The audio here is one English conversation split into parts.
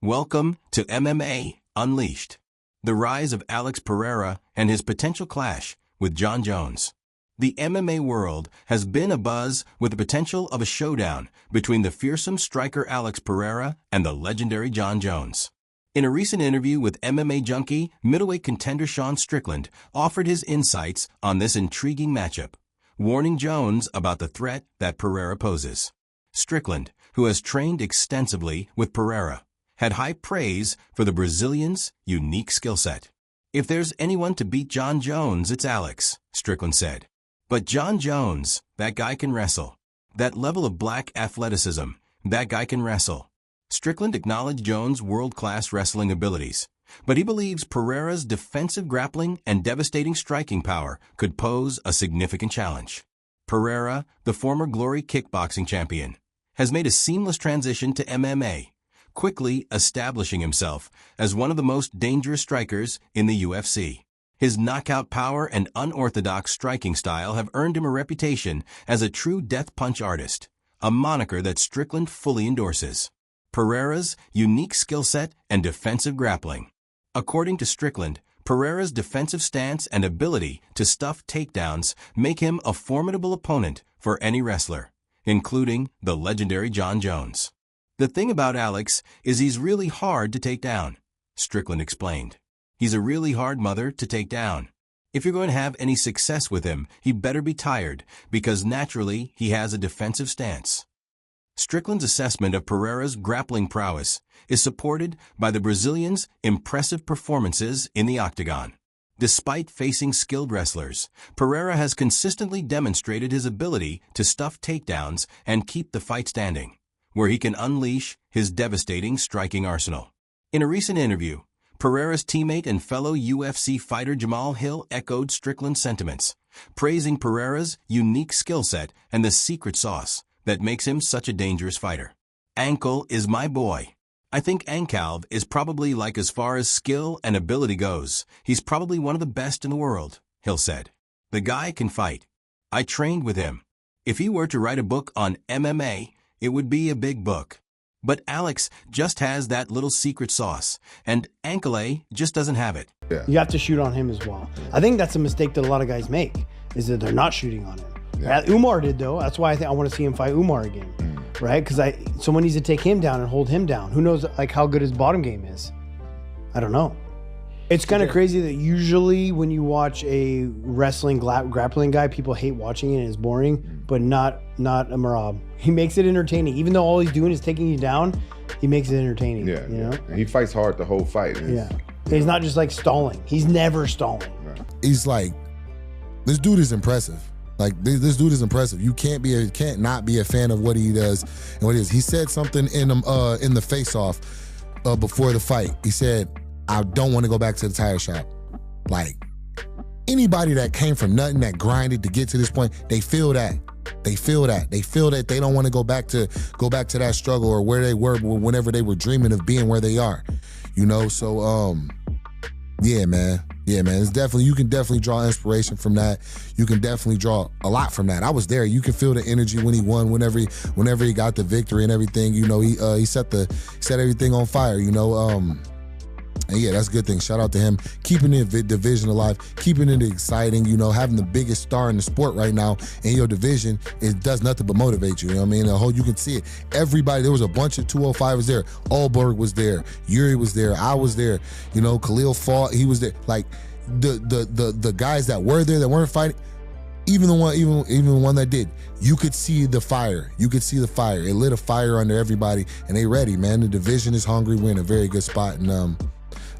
Welcome to MMA Unleashed, the rise of Alex Pereira and his potential clash with Jon Jones. The MMA world has been abuzz with the potential of a showdown between the fearsome striker Alex Pereira and the legendary Jon Jones. In a recent interview with MMA junkie, middleweight contender Strickland offered his insights on this intriguing matchup, warning Jones about the threat that Pereira poses. Strickland, who has trained extensively with Pereira, had high praise for the Brazilian's unique skill set. "If there's anyone to beat Jon Jones, it's Alex," Strickland said. "But Jon Jones, that guy can wrestle. That level of black athleticism, that guy can wrestle." Strickland acknowledged Jones' world-class wrestling abilities, but he believes Pereira's defensive grappling and devastating striking power could pose a significant challenge. Pereira, the former Glory kickboxing champion, has made a seamless transition to MMA, quickly establishing himself as one of the most dangerous strikers in the UFC. His knockout power and unorthodox striking style have earned him a reputation as a true death punch artist, a moniker that Strickland fully endorses. Pereira's unique skill set and defensive grappling. According to Strickland, Pereira's defensive stance and ability to stuff takedowns make him a formidable opponent for any wrestler, including the legendary Jon Jones. "The thing about Alex is he's really hard to take down," Strickland explained. "He's a really hard mother to take down. If you're going to have any success with him, he better be tired, because naturally he has a defensive stance." Strickland's assessment of Pereira's grappling prowess is supported by the Brazilian's impressive performances in the octagon. Despite facing skilled wrestlers, Pereira has consistently demonstrated his ability to stuff takedowns and keep the fight standing, where he can unleash his devastating striking arsenal. In a recent interview, Pereira's teammate and fellow UFC fighter Jamal Hill echoed Strickland's sentiments, praising Pereira's unique skill set and the secret sauce that makes him such a dangerous fighter. "Ankle is my boy. I think Ankalaev is probably, like, as far as skill and ability goes, he's probably one of the best in the world," Hill said. "The guy can fight. I trained with him. If he were to write a book on MMA, it would be a big book. But Alex just has that little secret sauce, and Ankalaev just doesn't have it." Yeah. You have to shoot on him as well. I think that's a mistake that a lot of guys make, is that they're not shooting on him. Yeah. Umar did, though. That's why I think I want to see him fight Umar again, right? Because someone needs to take him down and hold him down. Who knows, like, how good his bottom game is? I don't know. It's kind of crazy that usually when you watch a wrestling grappling guy, people hate watching it and it's boring, but not a Marab. He makes it entertaining. Even though all he's doing is taking you down, he makes it entertaining. Yeah, you know? And he fights hard the whole fight. Yeah. He's not just like stalling. He's never stalling. Right. He's like, this dude is impressive. Like, this dude is impressive. You can't not be a fan of what he does and what he is. He said something in the face-off before the fight. He said, "I don't want to go back to the tire shop." Like, anybody that came from nothing, that grinded to get to this point, they feel that. They feel that. They feel that they don't want to go back to that struggle or where they were whenever they were dreaming of being where they are. You know, so yeah, man. Yeah, man. It's definitely, you can definitely draw inspiration from that. You can definitely draw a lot from that. I was there. You can feel the energy when he won, whenever he got the victory and everything. You know, he set everything on fire. You know, and yeah, that's a good thing. Shout out to him, keeping the division alive, keeping it exciting. You know, having the biggest star in the sport right now in your division, it does nothing but motivate you. You know what I mean? You can see it. Everybody, there was a bunch of 205s there. Allberg was there. Yuri was there. I was there. You know, Khalil fought. He was there. Like the guys that were there that weren't fighting. Even the one that did, you could see the fire. You could see the fire. It lit a fire under everybody, and they ready, man. The division is hungry. We're in a very good spot, and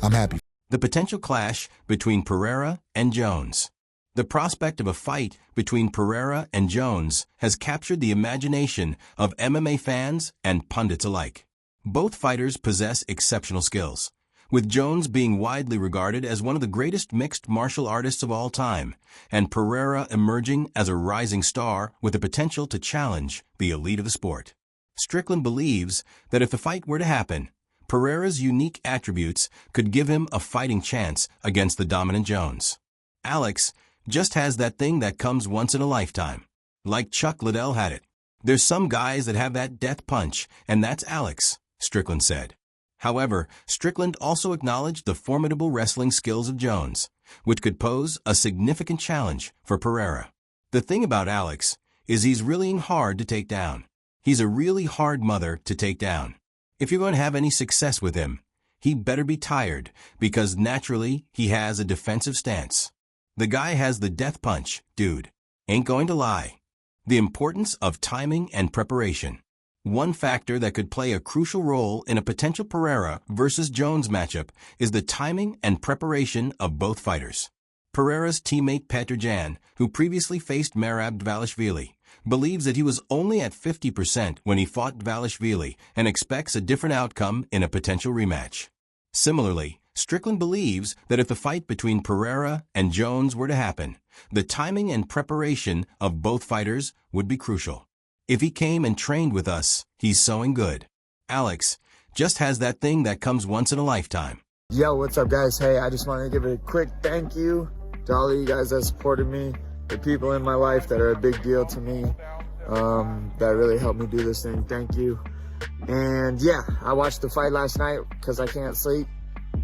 I'm happy. The potential clash between Pereira and Jones. The prospect of a fight between Pereira and Jones has captured the imagination of MMA fans and pundits alike. Both fighters possess exceptional skills, with Jones being widely regarded as one of the greatest mixed martial artists of all time, and Pereira emerging as a rising star with the potential to challenge the elite of the sport. Strickland believes that if the fight were to happen, Pereira's unique attributes could give him a fighting chance against the dominant Jones. Alex just has that thing that comes once in a lifetime, like Chuck Liddell had it. "There's some guys that have that death punch, and that's Alex," Strickland said. However, Strickland also acknowledged the formidable wrestling skills of Jones, which could pose a significant challenge for Pereira. The thing about Alex is he's really hard to take down. He's a really hard mother to take down. If you're going to have any success with him, he better be tired because naturally he has a defensive stance. The guy has the death punch, dude. Ain't going to lie. The importance of timing and preparation. One factor that could play a crucial role in a potential Pereira versus Jones matchup is the timing and preparation of both fighters. Pereira's teammate Petr Yan, who previously faced Merab Dvalishvili, believes that he was only at 50% when he fought Dvalishvili and expects a different outcome in a potential rematch. Similarly, Strickland believes that if the fight between Pereira and Jones were to happen, the timing and preparation of both fighters would be crucial. If he came and trained with us, he's sewing good. Alex just has that thing that comes once in a lifetime. Yo, what's up, guys? Hey, I just want to give a quick thank you to all of you guys that supported me, the people in my life that are a big deal to me, that really helped me do this thing. Thank you. And yeah, I watched the fight last night because I can't sleep.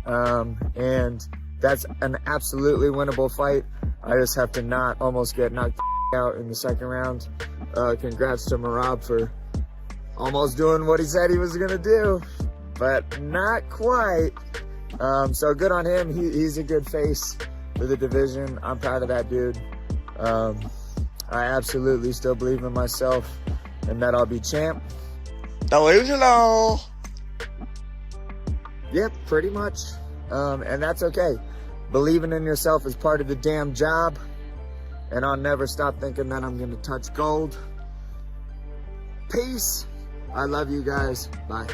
And that's an absolutely winnable fight. I just have to not almost get knocked out in the second round. Congrats to Merab for almost doing what he said he was gonna do, but not quite. So good on him. He's a good face for the division. I'm proud of that dude. I absolutely still believe in myself and that I'll be champ. Delusional. Yep, pretty much. And that's okay. Believing in yourself is part of the damn job. And I'll never stop thinking that I'm gonna touch gold. Peace. I love you guys. Bye.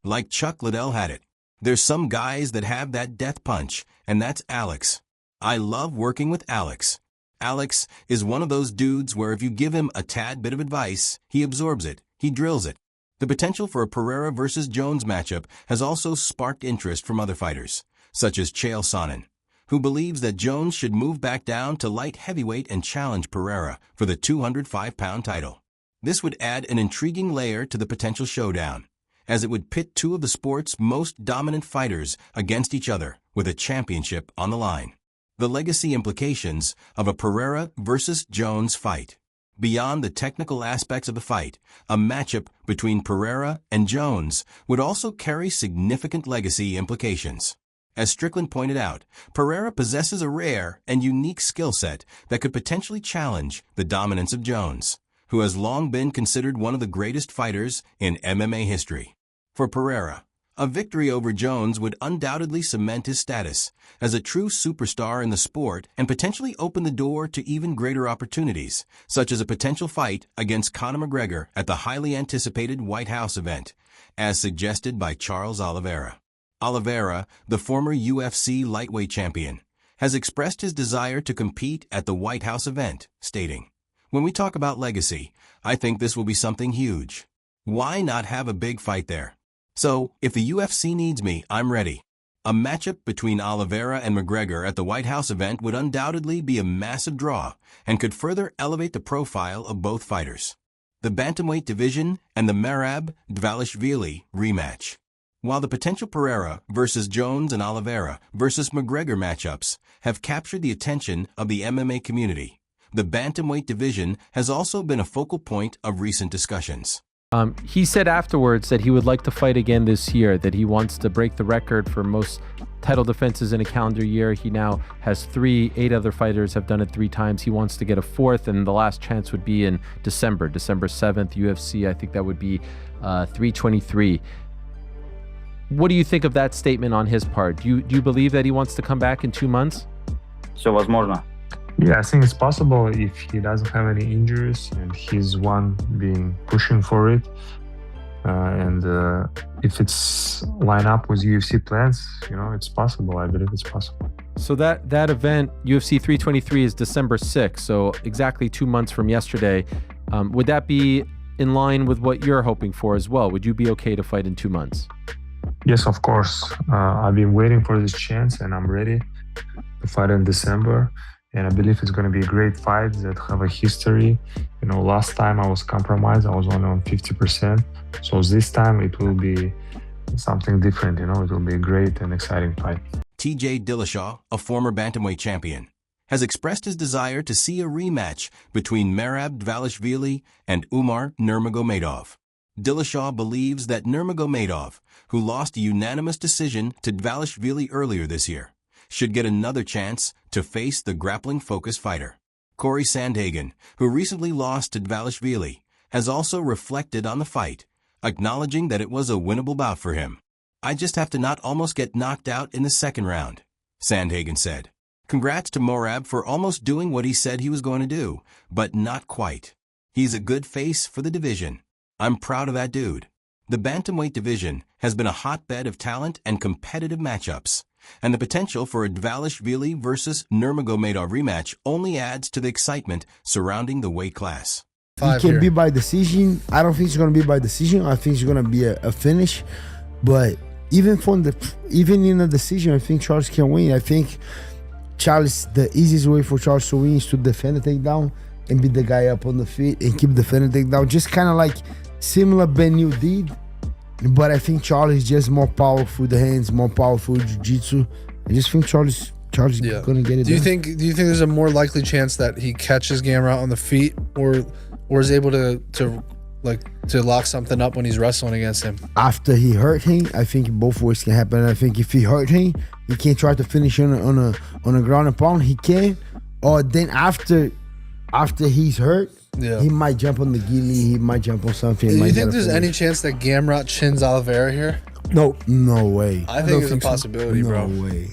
Like Chuck Liddell had it, there's some guys that have that death punch, and that's Alex. I love working with Alex. Alex is one of those dudes where if you give him a tad bit of advice, he absorbs it, he drills it. The potential for a Pereira versus Jones matchup has also sparked interest from other fighters, such as Chael Sonnen, who believes that Jones should move back down to light heavyweight and challenge Pereira for the 205-pound title. This would add an intriguing layer to the potential showdown, as it would pit two of the sport's most dominant fighters against each other with a championship on the line. The legacy implications of a Pereira versus Jones fight. Beyond the technical aspects of the fight, a matchup between Pereira and Jones would also carry significant legacy implications. As Strickland pointed out, Pereira possesses a rare and unique skill set that could potentially challenge the dominance of Jones, who has long been considered one of the greatest fighters in MMA history. For Pereira, a victory over Jones would undoubtedly cement his status as a true superstar in the sport and potentially open the door to even greater opportunities, such as a potential fight against Conor McGregor at the highly anticipated White House event, as suggested by Charles Oliveira. Oliveira, the former UFC lightweight champion, has expressed his desire to compete at the White House event, stating, "When we talk about legacy, I think this will be something huge. Why not have a big fight there? So, if the UFC needs me, I'm ready." A matchup between Oliveira and McGregor at the White House event would undoubtedly be a massive draw and could further elevate the profile of both fighters. The bantamweight division and the Merab Dvalishvili rematch. While the potential Pereira versus Jones and Oliveira versus McGregor matchups have captured the attention of the MMA community, the bantamweight division has also been a focal point of recent discussions. He said afterwards that he would like to fight again this year, that he wants to break the record for most title defenses in a calendar year. He now has 3, 8 other fighters have done it 3 times. He wants to get a 4th, and the last chance would be in December 7th, UFC. I think that would be 323. What do you think of that statement on his part? Do you believe that he wants to come back in 2 months? Все возможно. Yeah, I think it's possible if he doesn't have any injuries and he's one being pushing for it. And if it's line up with UFC plans, it's possible. I believe it's possible. So that event, UFC 323, is December 6th. So exactly 2 months from yesterday. Would that be in line with what you're hoping for as well? Would you be okay to fight in 2 months? Yes, of course. I've been waiting for this chance and I'm ready to fight in December. And I believe it's going to be a great fight that have a history. Last time I was compromised. I was only on 50%. So this time it will be something different. You know, it will be a great and exciting fight. TJ Dillashaw, a former bantamweight champion, has expressed his desire to see a rematch between Merab Dvalishvili and Umar Nurmagomedov. Dillashaw believes that Nurmagomedov, who lost a unanimous decision to Dvalishvili earlier this year, should get another chance to face the grappling-focused fighter. Corey Sandhagen, who recently lost to Dvalishvili, has also reflected on the fight, acknowledging that it was a winnable bout for him. "I just have to not almost get knocked out in the second round," Sandhagen said. Congrats to Merab for almost doing what he said he was going to do, but not quite. "He's a good face for the division. I'm proud of that dude." The bantamweight division has been a hotbed of talent and competitive matchups, and the potential for a Dvalishvili versus Nurmagomedov rematch only adds to the excitement surrounding the weight class. It can be by decision. I don't think it's going to be by decision. I think it's going to be a finish. But even in a decision, I think Charles can win. I think the easiest way for Charles to win is to defend the takedown and beat the guy up on the feet and keep defending the takedown. Just kind of like similar Benil did. But I think Charles is just more powerful with the hands, more powerful with jiu-jitsu. I just think Charles is gonna get it. Do you think there's a more likely chance that he catches Gamrot on the feet, or is able to lock something up when he's wrestling against him? After he hurt him, I think both ways can happen. I think if he hurt him, he can try to finish on a ground and pound. He can, or then after he's hurt. Yeah. He might jump on the gilly. He might jump on something. Do you think there's any chance that Gamrot chins Oliveira here? No way. I think it's a possibility, bro.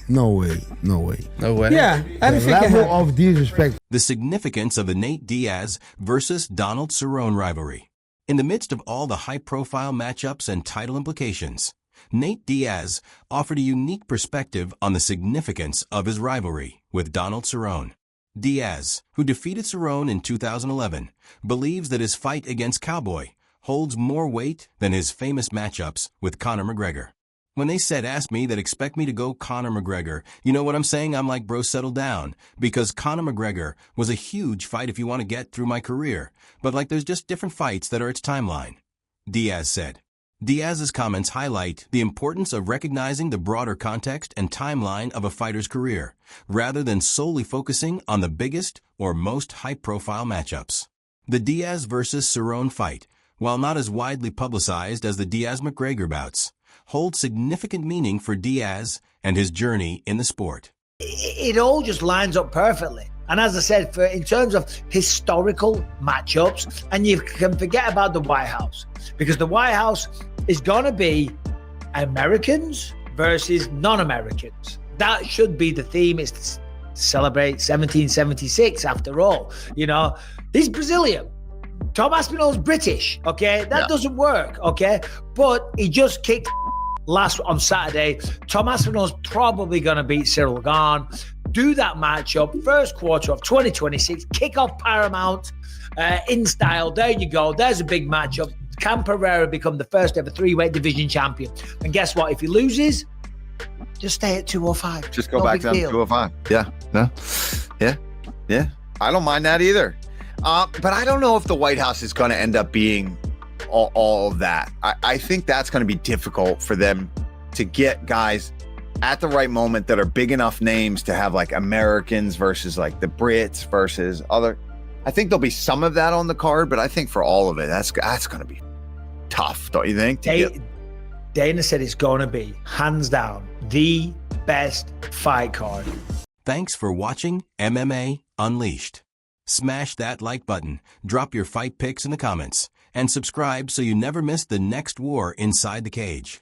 No way. Yeah, I don't think level of disrespect. The significance of the Nate Diaz versus Donald Cerrone rivalry. In the midst of all the high-profile matchups and title implications, Nate Diaz offered a unique perspective on the significance of his rivalry with Donald Cerrone. Diaz, who defeated Cerrone in 2011, believes that his fight against Cowboy holds more weight than his famous matchups with Conor McGregor. When they said, "Ask me that expect me to go Conor McGregor," you know what I'm saying? I'm like, bro, settle down. Because Conor McGregor was a huge fight if you want to get through my career. But like there's just different fights that are its timeline. Diaz said. Diaz's comments highlight the importance of recognizing the broader context and timeline of a fighter's career, rather than solely focusing on the biggest or most high-profile matchups. The Diaz versus Cerrone fight, while not as widely publicized as the Diaz-McGregor bouts, holds significant meaning for Diaz and his journey in the sport. It all just lines up perfectly. And as I said, in terms of historical matchups, and you can forget about the White House, because the White House is going to be Americans versus non-Americans. That should be the theme. It's to celebrate 1776 after all. You know, he's Brazilian. Tom Aspinall's British, okay? That doesn't work, okay? But he just kicked on Saturday. Tom Aspinall's probably going to beat Cyril Gane. Do that matchup, first quarter of 2026, kickoff Paramount in style. There you go. There's a big matchup. Can Pereira become the first ever three-weight division champion? And guess what? If he loses, just stay at 205. Just go back down to 205. Yeah. I don't mind that either. But I don't know if the White House is going to end up being all of that. I think that's going to be difficult for them to get guys at the right moment that are big enough names to have like Americans versus like the Brits versus other. I think there'll be some of that on the card, but I think for all of it, that's going to be tough, don't you think? Dana said it's going to be, hands down, the best fight card. Thanks for watching MMA Unleashed. Smash that like button, drop your fight picks in the comments, and subscribe so you never miss the next war inside the cage.